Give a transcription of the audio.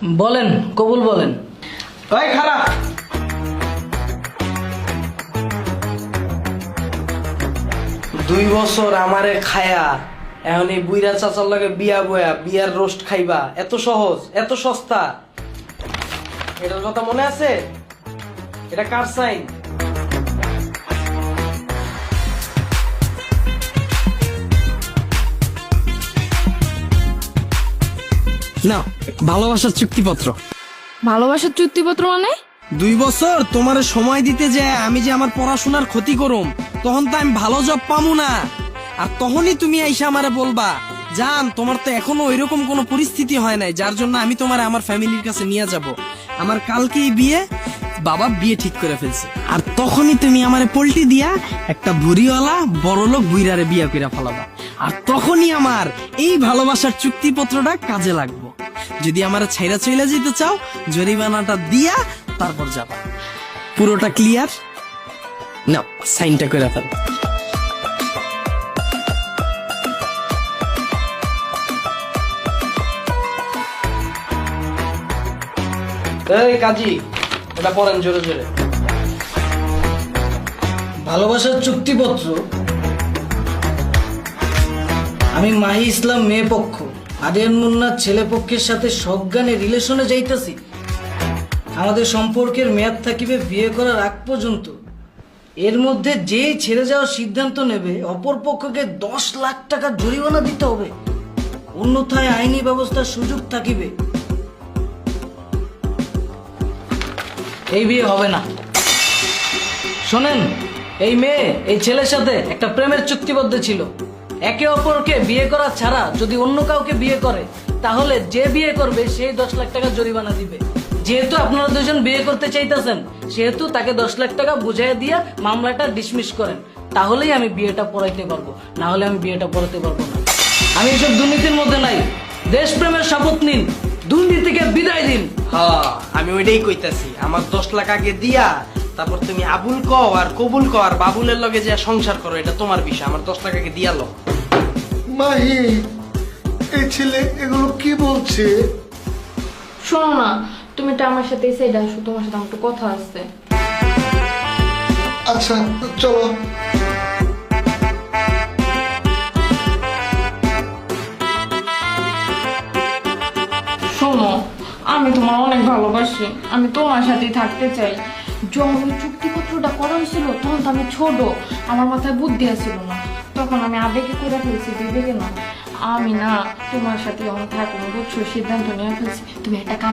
বলেন, কবুল বলেন। ওই খারাপ 2 বছর আমারে খায়া এখন এই বুইরা চাচার লগে বিয়া বয়া বিয়ার রোস্ট খাইবা এত সহজ এত সস্তা? এটার কথা মনে আছে? এটা কার সাইন? না, ভালোবাসার চুক্তিপত্র। ভালোবাসার চুক্তিপত্র মানে? 2 বছর তোমার সময় দিতে যায় আমি যে আমার পড়াশোনার ক্ষতি করুম, তখন তো আমি ভালো জব পামু না। আর তখনই তুমি আইসা আমারে বলবা জান তোমার তো এখনো ওইরকম কোনো পরিস্থিতি হয় নাই যার জন্য আমি তোমার আমার ফ্যামিলির কাছে নিয়ে যাব। আমার কালকেই বিয়ে, বাবা বিয়ে ঠিক করে ফেলছে। আর তখনই তুমি আমারে পল্টি দিয়া একটা ভুরিওয়ালা বড়লোক বুইরারে বিয়ে কইরা ফেলাবা। আর তখনই আমার এই ভালোবাসার চুক্তিপত্রটা কাজে লাগবো। যদি আমার ছাইরা চইলা যেতে চাও জরিমানাটা দিয়া তারপর যাবা। পুরোটা ক্লিয়ার? না, সাইনটা করে ফেল। এই কাজী, এটা পড়েন জোরে জোরে। ভালোবাসার চুক্তিপত্র। আমি মাহি ইসলাম মেয়ে পক্ষ আরিয়ান মুন্নার ছেলে পক্ষের সাথে সজ্ঞানে রিলেশনে যাইতেছি। আমাদের সম্পর্কের মেয়াদ থাকিবে বিয়ে করার আগ পর্যন্ত। এর মধ্যে যে ছেড়ে যাওয়ার সিদ্ধান্ত নেবে অপর পক্ষকে 10 লাখ টাকা জরিমানা দিতে হবে, অন্যথায় আইনি ব্যবস্থার সুযোগ থাকিবে। এই বিয়ে হবে না। শোনেন, এই মেয়ে এই ছেলের সাথে একটা প্রেমের চুক্তিবদ্ধ ছিল। একে অপরকে বিয়ে করা ছাড়া যদি অন্য কাউকে বিয়ে করে তাহলে যে বিয়ে করবে সেই 10 লাখ টাকা জরিমানা দিবে। যেহেতু আপনারা দুজন বিয়ে করতে চাইতেছেন সেহেতু তাকে 10 লাখ টাকা বুঝাইয়া দিয়া মামলাটা ডিসমিস করেন, তাহলেই আমি বিয়েটা পড়াইতে পারবো, না হলে আমি বিয়েটা পড়াতে পারবো না। আমি এসব দুর্নীতির মধ্যে নাই। দেশপ্রেমের শপথ নিন, দুর্নীতিকে বিদায় দিন। হ্যাঁ, আমি ওইটাই কইতাছি। আমার 10 লাখ আগে দিয়া তারপর তুমি আবুল কও আর কবুল কও আর বাবুলের লগে যে সংসার করো, এটা তোমার বিষয়। আমার 10 লাখ আগে দিয়া লো। মাহি, এই ছেলে এগুলো কি বলছে? শোনো না, তুমি এটা আমার সাথে এসে আসো, তোমার সাথে আমার একটু কথা আছে। আচ্ছা চলো। শোনো, আমি তোমার অনেক ভালোবাসি, আমি তোমার সাথেই থাকতে চাই। যখন ওই চুক্তিপত্রটা করা হয়েছিল তখন তো আমি ছোট, আমার মাথায় বুদ্ধি আসছিল না, তখন আমি আবেগে করে ফেলছি, বিবেকে না। আমি না তোমার সাথে যখন থাকবো বুঝছো, সিদ্ধান্ত নিয়ে ফেলছি। তুমি একটা